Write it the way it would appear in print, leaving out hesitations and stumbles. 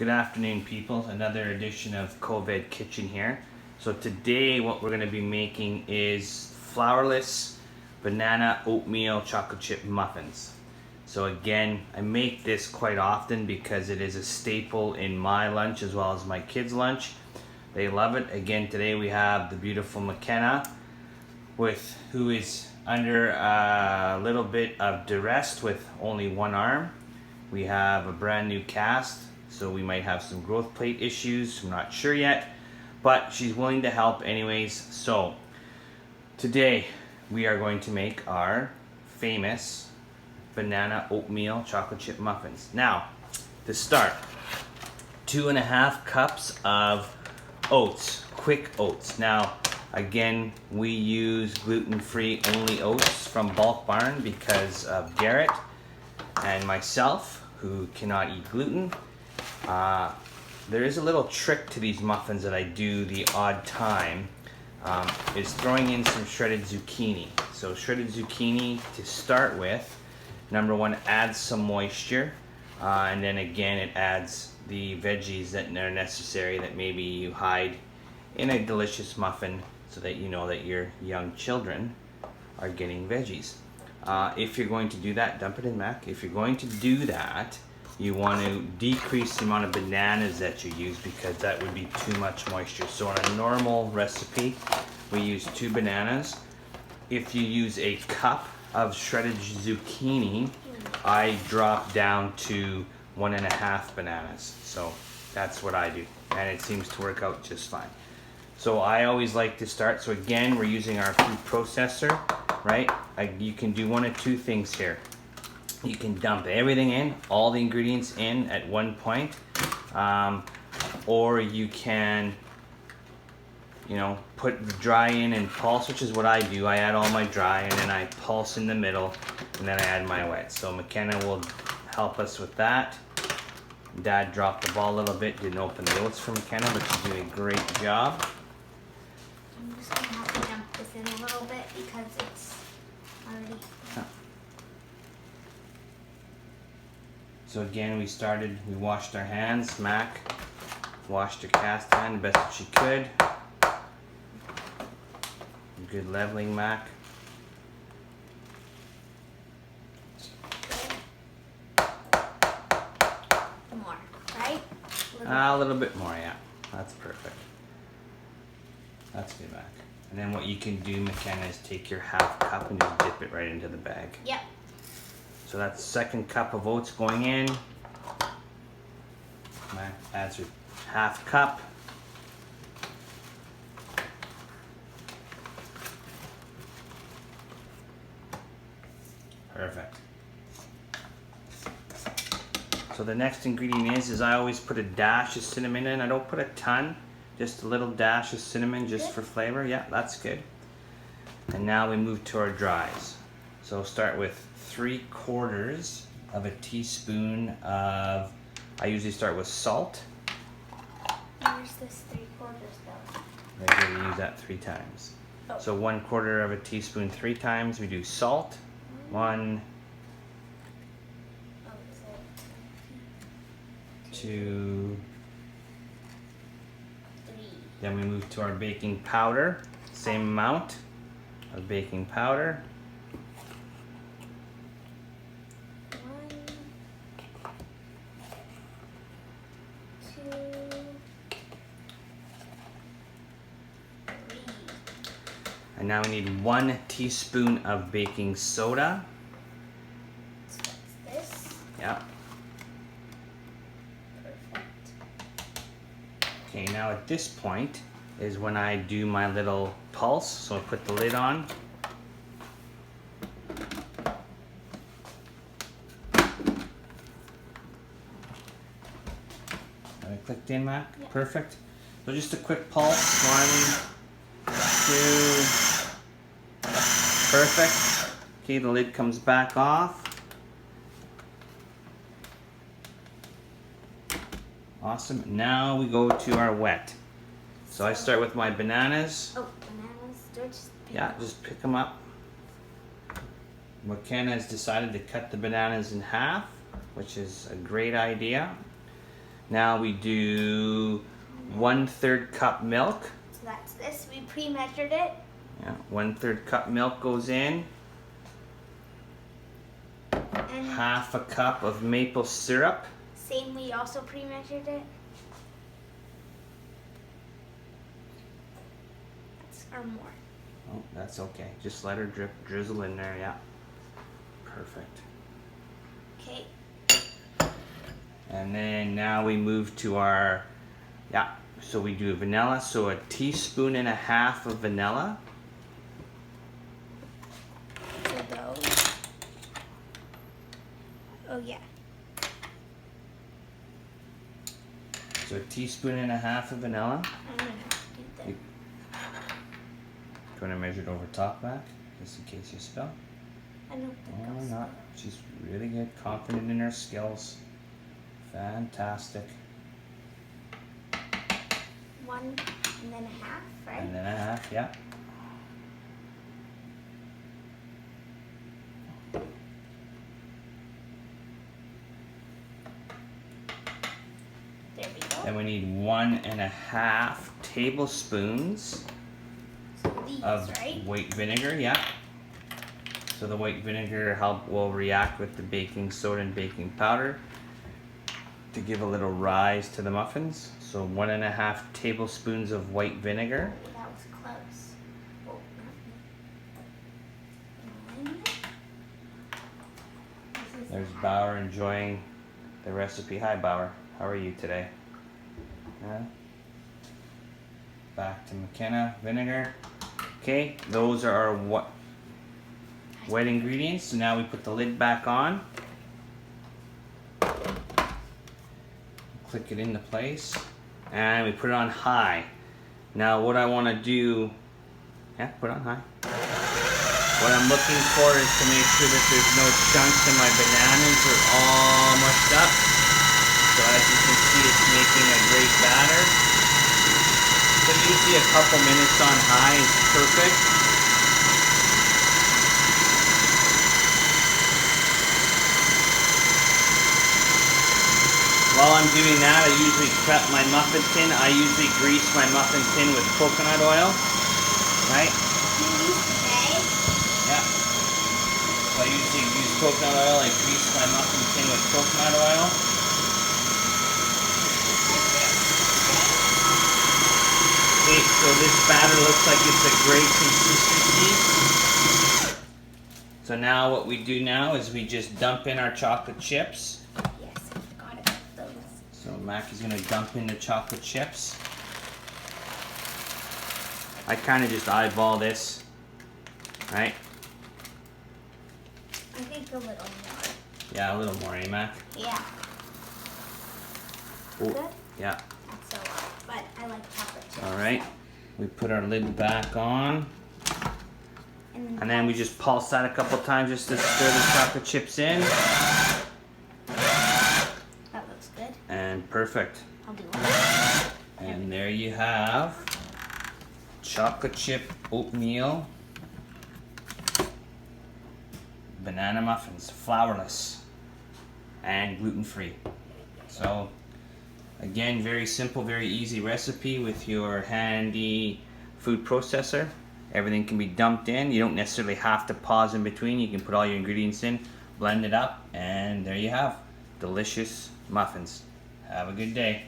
Good afternoon, people. Another edition of COVID Kitchen here. So today what we're going to be making is flourless banana oatmeal chocolate chip muffins. So again, I make this quite often because it is a staple in my lunch as well as my kids' lunch. They love it. Again, today we have the beautiful McKenna who is under a little bit of duress with only one arm. We have a brand new cast, so we might have some growth plate issues. I'm not sure yet, but she's willing to help anyways. So today we are going to make our famous banana oatmeal chocolate chip muffins. Now, to start, 2.5 cups of oats, quick oats. Now, again, we use gluten-free only oats from Bulk Barn because of Garrett and myself, who cannot eat gluten. There is a little trick to these muffins that I do the odd time, is throwing in some shredded zucchini. So shredded zucchini to start with, number one, adds some moisture, and then again it adds the veggies that are necessary that maybe you hide in a delicious muffin so that you know that your young children are getting veggies. If you're going to do that, dump it in, Mac. If you're going to do that, you want to decrease the amount of bananas that you use because that would be too much moisture. So on a normal recipe, we use 2 bananas. If you use a cup of shredded zucchini, I drop down to 1.5 bananas. So that's what I do, and it seems to work out just fine. So I always like to start, so again, we're using our food processor, right? You can do one of 2 things here. You can dump everything in, all the ingredients in at one point, or you can, put the dry in and pulse, which is what I do. I add all my dry and then I pulse in the middle, and then I add my wet. So McKenna will help us with that. Dad dropped the ball a little bit, didn't open the oats for McKenna, but she's doing a great job. I'm just going to have to dump this in a little bit because it's already... So again, we washed our hands. Mac washed her cast hand the best that she could. Good leveling, Mac. More, right? A little bit more, yeah. That's perfect. That's good, Mac. And then what you can do, McKenna, is take your 1/2 cup and just dip it right into the bag. Yep. So that's 2nd cup of oats going in. Mac adds her 1/2 cup. Perfect. So the next ingredient is I always put a dash of cinnamon in. I don't put a ton, just a little dash of cinnamon just for flavor. Yeah, that's good. And now we move to our dries. So start with 3/4 of a teaspoon of, I usually start with salt. Where's this 3/4 though? Right here, we use that 3 times. Oh. So 1/4 of a teaspoon 3 times. We do salt. 1, 2, 3. then we move to our baking powder. Same amount of baking powder. 1, 2, 3. And now we need 1 teaspoon of baking soda. So that's this. Yeah. Perfect. Okay, now at this point is when I do my little pulse. So I put the lid on. Have I clicked in, Mac? Yeah. Perfect. So just a quick pulse. 1, 2. Perfect. Okay, the lid comes back off. Awesome. Now we go to our wet. So I start with my bananas. Oh, bananas. Do I just pick Yeah, them? just pick them up. McKenna has decided to cut the bananas in half, which is a great idea. Now we do 1/3 cup milk. So that's this. We pre-measured it. Yeah, 1/3 cup milk goes in. And 1/2 cup of maple syrup. same, we also pre-measured it. Or more. Oh, that's okay. Just let her drizzle in there, yeah. Perfect. Okay. And then now we move to our, yeah, so we do vanilla. So 1.5 teaspoons of vanilla. So those. Oh yeah. So 1.5 teaspoons of vanilla. I'm gonna have to do that. You want to measure it over top, Mac, just in case you spill? I don't think Or I'll not. She's really good, confident in her skills. Fantastic. 1 and then a half, right? And then 1/2, yeah. There we go. Then we need 1.5 tablespoons So these, of right? white vinegar, yeah. So the white vinegar will react with the baking soda and baking powder to give a little rise to the muffins. So 1.5 tablespoons of white vinegar. Oh, that was close. Oh, not me. This is There's half. Bauer enjoying the recipe. Hi Bauer, how are you today? Yeah. Back to McKenna, vinegar. Okay, those are our wet ingredients. So now we put the lid back on. Click it into place. And we put it on high. Now what I want to do, yeah, put it on high. What I'm looking for is to make sure that there's no chunks and my bananas are all mushed up. So as you can see, it's making a great batter. So usually a couple minutes on high is perfect. While I'm doing that, I usually prep my muffin tin. I usually grease my muffin tin with coconut oil, right? You use today? Yeah. So I usually use coconut oil. I grease my muffin tin with coconut oil. Okay, so this batter looks like it's a great consistency. So now what we do now is we just dump in our chocolate chips. Yes, I forgot about those. So Mackie's gonna dump in the chocolate chips. I kind of just eyeball this, right? I think a little more. Yeah, a little more, eh, Mac? Yeah. Oh, Good? yeah. That's a lot, but I like chocolate chips. All right. We put our lid back on, And and then we just pulse that a couple times just to stir the chocolate chips in. that looks good. And perfect. I'll do one. And there you have chocolate chip oatmeal banana muffins, flourless and gluten-free. So again, very simple, very easy recipe with your handy food processor. Everything can be dumped in. You don't necessarily have to pause in between. You can put all your ingredients in, blend it up, and there you have delicious muffins. Have a good day.